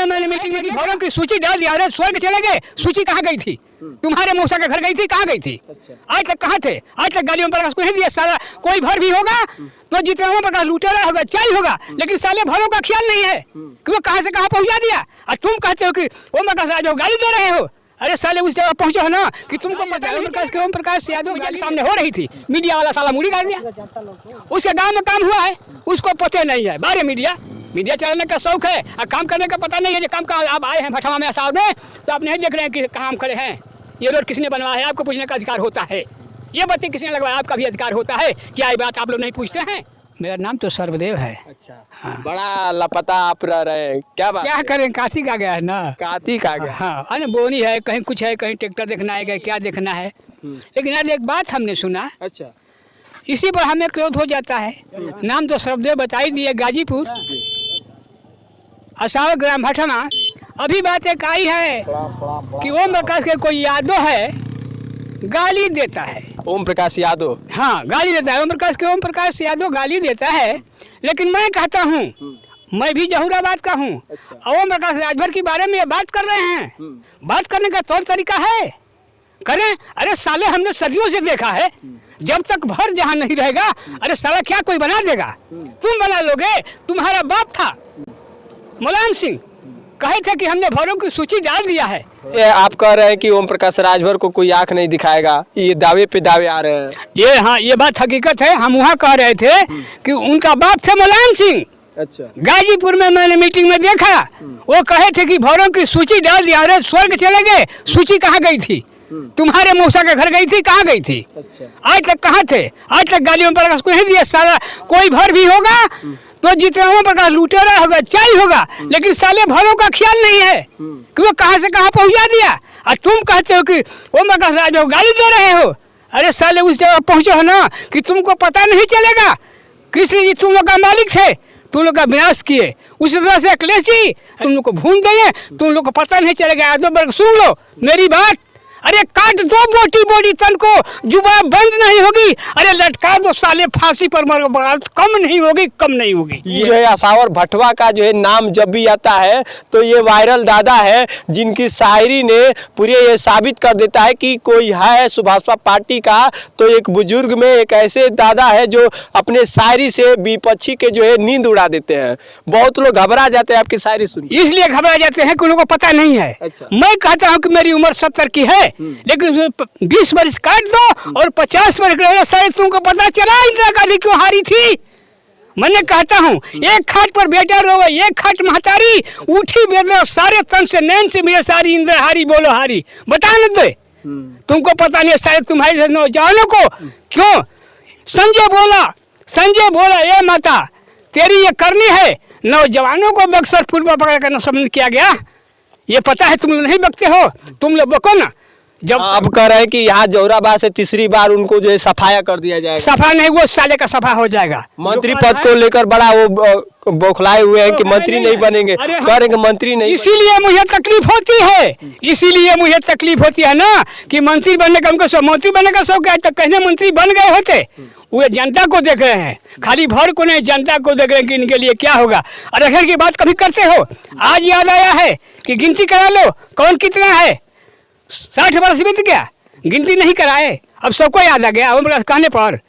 मैंने मीटिंग में भवरों की सूची डाल दिया। अरे स्वर्ग चले गए, सूची कहाँ गई थी? तुम्हारे मौसा के घर गई थी, कहाँ गई थी? आज तक कहाँ थे? आज तक गालियों पर नहीं दिया। सारा कोई भर भी होगा तो जितना प्रकाश लुटेरा होगा, चाय होगा, लेकिन साले भरों का ख्याल नहीं है कि वो कहाँ से कहाँ पहुँचा दिया। और तुम कहते हो कि ओम प्रकाश आज गाली दे रहे हो। अरे साले उस जगह पहुंचे हो ना कि तुमको पता है ओम प्रकाश यादव के सामने हो रही थी, मीडिया वाला साला मुड़ी काट दिया। उसके गांव में काम हुआ है, उसको पता नहीं है। बारे मीडिया चलाने का शौक है और काम करने का पता नहीं है। जो काम का आप आए हैं भटवा में साहब में, तो आप नहीं देख रहे हैं कि काम करे हैं। ये रोड किसने बनवाया है, आपको पूछने का अधिकार होता है। ये बत्ती किसने लगवाया, आपका भी अधिकार होता है। क्या ये बात आप लोग नहीं पूछते हैं? मेरा नाम तो सर्वदेव है। अच्छा, हाँ। बड़ा लापता आप रह रहे हैं, क्या बात? क्या करें, कार्तिक आ गया है ना। कार्तिक आ गया। हाँ, अरे बोनी है, कहीं कुछ है, कहीं ट्रैक्टर देखना है, क्या देखना है। लेकिन यार एक बात हमने सुना, अच्छा, इसी पर हमें क्रोध हो जाता है। नाम तो सर्वदेव बता ही दिए, गाजीपुर असावर ग्राम भटमा। अभी बात एक आई है कि ओम प्रकाश के कोई यादव है, गाली देता है। ओम प्रकाश यादव? हाँ, गाली देता है। ओम प्रकाश यादव गाली देता है। लेकिन मैं कहता हूँ, मैं भी जहूराबाद का हूँ। अच्छा। ओम प्रकाश राजभर के बारे में बात कर रहे हैं। बात करने का तौर तरीका है, करें। अरे साले हमने सदियों से देखा है, जब तक भर जहाँ नहीं रहेगा, अरे साला क्या कोई बना देगा? तुम बना लोगे? तुम्हारा बाप था मुलायम सिंह, कहे थे कि हमने भरों की सूची डाल दिया है। आप कह रहे हैं कि ओम प्रकाश राजभर को कोई आंख नहीं दिखाएगा, ये दावे पे दावे आ रहे हैं। ये हाँ, ये बात हकीकत है। हम वहाँ कह रहे थे कि उनका बाप थे मुलायम सिंह। अच्छा, गाजीपुर में मैंने मीटिंग में देखा, वो कहे थे कि भरों की सूची डाल दिया। अरे स्वर्ग चले गए, सूची कहाँ गई थी? तुम्हारे मौसा के घर गई थी, कहाँ गई थी? अच्छा। आज तक कहाँ थे? आज तक गालियों पर नहीं दिया। सारा कोई भर भी होगा तो जितना प्रकाश लुटेरा होगा, चाय होगा, लेकिन साले भरों का ख्याल नहीं है कि वो कहाँ से कहाँ पहुँचा दिया। और तुम कहते हो कि ओम प्रकाश आज गाली दे रहे हो। अरे साले उस जगह पहुँचे हो ना कि तुमको पता नहीं चलेगा। कृष्ण जी तुम लोग का मालिक थे, तुम लोग का विनाश किए। उसी तरह से अखिलेश जी तुम लोग को भून देंगे, तुम लोग को पता नहीं चलेगा। यादव वर्ग सुन लो मेरी बात। अरे काट दो बोटी बोटी तन को, जुबान बंद नहीं होगी। अरे लटका दो साले फांसी पर, बात कम नहीं होगी, कम नहीं होगी। ये जो है असावर भटवा का जो है नाम जब भी आता है तो ये वायरल दादा है, जिनकी शायरी ने पूरे ये साबित कर देता है कि कोई है सुभाषपा पार्टी का। तो एक बुजुर्ग में एक ऐसे दादा है जो अपने शायरी से विपक्षी के जो है नींद उड़ा देते हैं। बहुत लोग घबरा जाते हैं आपकी शायरी सुन, इसलिए घबरा जाते हैं कि उनको पता नहीं है। अच्छा। मैं कहता हूँ कि मेरी उम्र 70 की है, लेकिन 20 वर्ष काट दो और 50 वर्ष शायद तुमको पता चला इंदिरा गांधी क्यों हारी थी। मैंने कहता हूँ, एक खाट पर बेटा रोवे, एक खाट महतारी उठी बेटा, सारे तन से नैन से मेरे सारी इंदिरा हारी, बोलो हारी। बता न दे, तुमको पता नहीं शायद तुम्हारे नौजवानों को क्यों। संजय बोला ये माता तेरी ये करनी है। नौजवानों को बक्सर फुल पकड़ कर सम्मिलित किया गया। ये पता है, तुम लोग नहीं बकते हो, तुम लोग बको ना। जब अब कह रहे हैं कि यहाँ जौराबाद से तीसरी बार उनको जो है सफाया कर दिया जाएगा। सफा नहीं, वो साले का सफा हो जाएगा। मंत्री पद को लेकर बड़ा वो बौखलाए हुए हैं कि मंत्री नहीं बनेंगे, कह रहे हैं मंत्री नहीं। इसीलिए मुझे तकलीफ होती है, इसीलिए मुझे तकलीफ होती है ना कि मंत्री बनने का उनको मंत्री बनने का शौक है। तो कहने मंत्री बन गए होते। वो जनता को देख रहे हैं, खाली भर को नहीं, जनता को देख रहे हैं कि इनके लिए क्या होगा। और अखिर की बात कभी करते हो? आज याद आया है कि गिनती करा लो, कौन कितना है। 60 वर्ष बीत गया, गिनती नहीं कराए, अब सबको याद आ गया ओम प्रकाश कहने पर।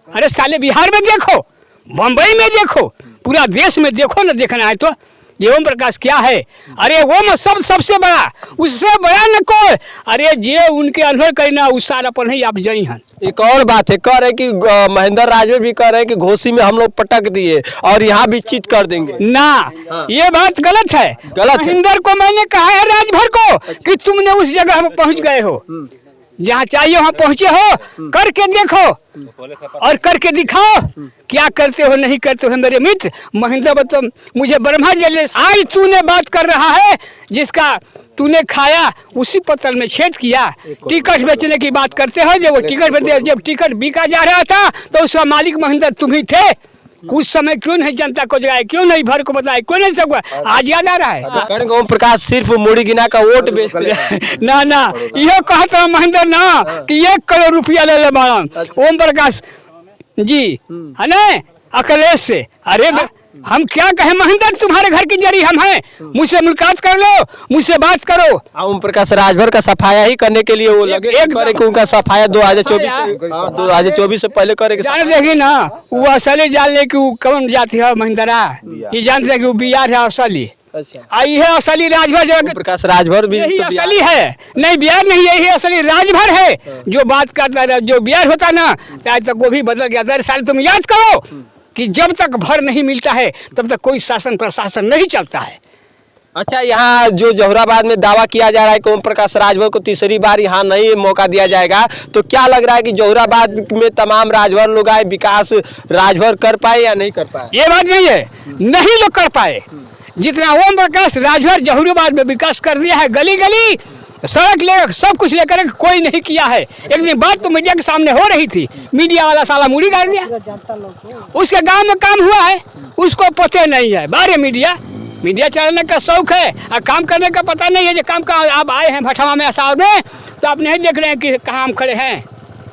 अरे साले बिहार में देखो, बम्बई में देखो, पूरा देश में देखो ना, देखना है तो ये ओम प्रकाश क्या है। अरे वो में सबसे बड़ा, उससे बड़ा न कोई। अरे जे उनके अनुभव करना उस सारा पर नहीं आप जई हैं। एक और बात है, कह रहे कि महेंद्र राजभर भी कह रहे हैं कि घोसी में हम लोग पटक दिए और यहाँ भी चिट कर देंगे ना। हाँ। ये बात गलत है। महेंद्र को मैंने कहा है राजभर को कि तुमने उस जगह पहुँच गए हो, जहाँ चाहिए वहाँ पहुँचे हो, करके देखो और करके दिखाओ। क्या करते हो नहीं करते हो मेरे मित्र। महेंद्र बता मुझे ब्रह्मा जले, आज तूने बात कर रहा है जिसका तूने खाया उसी पत्तल में छेद किया। टिकट बेचने की बात करते हो, जब वो टिकट बेचते, जब टिकट बिका जा रहा था तो उसका मालिक महेंद्र तुम ही थे। उस समय क्यों नहीं जनता को जगाए, क्यों नहीं भर को बताए, क्यों नहीं सब। आज याद आ रहा है। ओम प्रकाश सिर्फ मुड़ी गिना का वोट बेचते ना ना, ये कहता महेंद्र ना कि 1 करोड़ रुपया ले ले ओम प्रकाश जी है ना अखिलेश से। अरे हम क्या कहें महेंद्र, तुम्हारे घर की जरी हम हैं, मुझसे मुलाकात कर लो, मुझसे बात करो। ओम प्रकाश राजभर का सफाया ही करने के लिए वो लगे एक करे कि उनका सफाया 2024 से पहले करे के जान देखी ना, वो असली जानले कि वो कौन जाति है महेंद्रा, ये जानते कि वो बिहार है असली। अच्छा, आई है असली राजभर, ओम प्रकाश राजभर भी यही तो असली है, नहीं बिहार नहीं, यही असली राजभर है। जो बात करता है, जो बिहार होता ना, आज तक वो भी बदल गया। दरअसल तुम याद करो कि जब तक भर नहीं मिलता है तब तक कोई शासन प्रशासन नहीं चलता है। अच्छा, यहाँ जो जौहराबाद में दावा किया जा रहा है कि ओम प्रकाश राजभर को तीसरी बार यहाँ नहीं मौका दिया जाएगा, तो क्या लग रहा है कि जौहराबाद में तमाम राजभर लोग आए, विकास राजभर कर पाए या नहीं कर पाए? ये बात नहीं है, नहीं लोग कर पाए। जितना ओम प्रकाश राजभर जौहराबाद में विकास कर दिया है, गली गली सड़क ले सब कुछ लेकर कोई नहीं किया है। एक दिन बात तो मीडिया के सामने हो रही थी, मीडिया वाला साला मुड़ी कर दिया। उसके गांव में काम हुआ है, उसको पता नहीं है। बारे मीडिया चलाने का शौक है और काम करने का पता नहीं है। जो काम का आप आए हैं भटवा में साहब में, तो आप नहीं देख रहे हैं कि कहाँ हम खड़े हैं,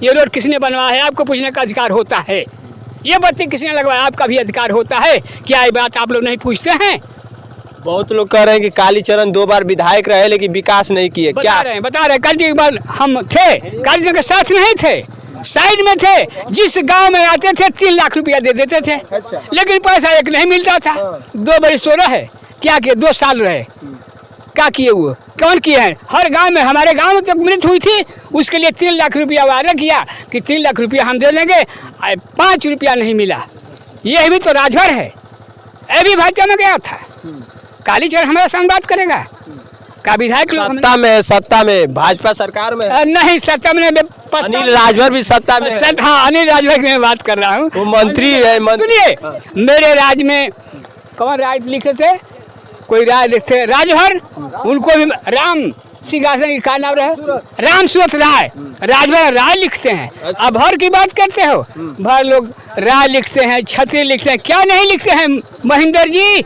ये रोड किसने बनवाया है, आपको पूछने का अधिकार होता है। ये बत्ती किसने लगवाया, आपका भी अधिकार होता है। क्या ये बात आप लोग नहीं पूछते हैं? बहुत लोग कह रहे हैं कि कालीचरण 2 बार विधायक रहे लेकिन विकास नहीं किए। क्या बता रहे कल जी बार हम थे, कालीचरण के साथ नहीं थे, साइड में थे। जिस गांव में आते थे 3 लाख रुपया दे देते थे। अच्छा। लेकिन पैसा एक नहीं मिलता था। 2 बरस तो रहे, क्या किए, 2 साल रहे, क्या किए, वो कौन किए हैं? हर गांव में, हमारे गांव में तो मृत हुई थी, उसके लिए 3 लाख रुपया वादा किया कि 3 लाख रुपया हम दे देंगे, 5 रुपया नहीं मिला। ये भी तो राजभर है। अभी भाजपा में गया था, कालीचरण हमारे साथ बात करेगा का विधायक लोग? सत्ता में भाजपा सरकार में नहीं, सत्ता में अनिल राजभर भी सत्ता में है। हाँ, अनिल राजभर की मैं बात कर रहा हूँ। वो मंत्री है। सुनिए, मेरे राज्य में कौन राय लिखते थे, कोई राय लिखते राजभर, उनको भी राम सिंहासन की का नाम रहे, राम सूरत राय, राजभर राय लिखते हैं। अब भर की बात करते हो, भर लोग राय लिखते हैं, छतरी लिखते हैं, क्या नहीं लिखते हैं महेंद्र जी?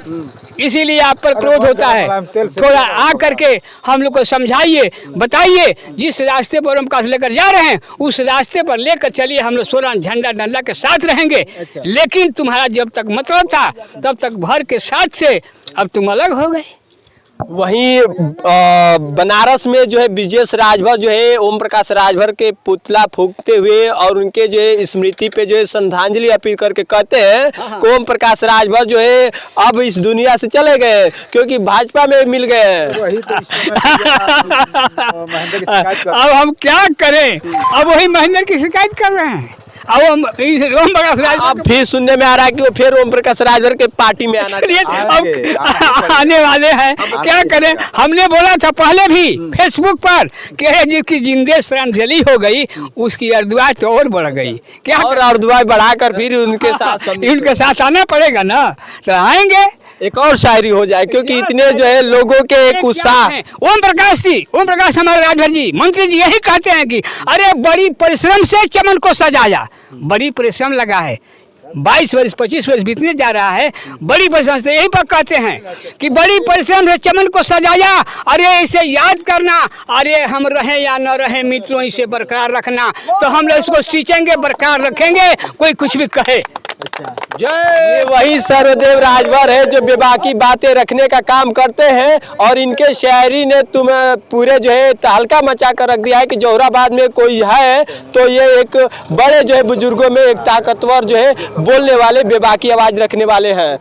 इसीलिए आप पर क्रोध होता है। थोड़ा आ करके हम लोग को समझाइए, बताइए। जिस रास्ते पर हम काश लेकर जा रहे हैं, उस रास्ते पर लेकर चलिए। हम लोग 16 झंडा डंडा के साथ रहेंगे। अच्छा। लेकिन तुम्हारा जब तक मतलब था तब तक भर के साथ से, अब तुम अलग हो गए। वहीं बनारस में जो है ब्रिजेश राजभर जो है ओम प्रकाश राजभर के पुतला फूंकते हुए और उनके जो है स्मृति पे जो है श्रद्धांजलि अर्पित करके कहते हैं कि ओम प्रकाश राजभर जो है अब इस दुनिया से चले गए क्योंकि भाजपा में मिल गए हैं। अब हम क्या करें, अब वही महेंद्र की शिकायत कर रहे हैं। अब ओम प्रकाश राजभर, अब फिर सुनने में आ रहा है कि वो फिर ओम प्रकाश राजभर के पार्टी में अब आने वाले हैं। क्या करें, हमने बोला था पहले भी फेसबुक पर कि जिसकी जिंदे श्रद्धांजलि हो गई उसकी अर्दुआई तो और बढ़ गई। क्या और अर्दुआई बढ़ाकर फिर उनके साथ आना पड़ेगा ना, तो आएंगे। एक और शायरी हो जाए क्योंकि इतने जो है लोगों के एक उत्साह। ओम प्रकाश हमारे राजभर जी मंत्री जी यही कहते हैं कि अरे बड़ी परिश्रम से चमन को सजाया, बड़ी परिश्रम लगा है, 22 वर्ष 25 वर्ष बीतने जा रहा है, बड़ी परिश्रम से, यही पर कहते हैं कि बड़ी परिश्रम से चमन को सजाया। अरे इसे याद करना, अरे हम रहे या न रहे मित्रों इसे बरकरार रखना। तो हम लोग इसको सींचेंगे, बरकरार रखेंगे, कोई कुछ भी कहे। ये वही सर्वदेव राजभर है जो बेबाकी बातें रखने का काम करते हैं और इनके शायरी ने तुम्हें पूरे जो है तहलका मचा कर रख दिया है कि जौहराबाद में कोई है तो ये एक बड़े जो है बुजुर्गों में एक ताकतवर जो है बोलने वाले बेबाकी आवाज रखने वाले हैं।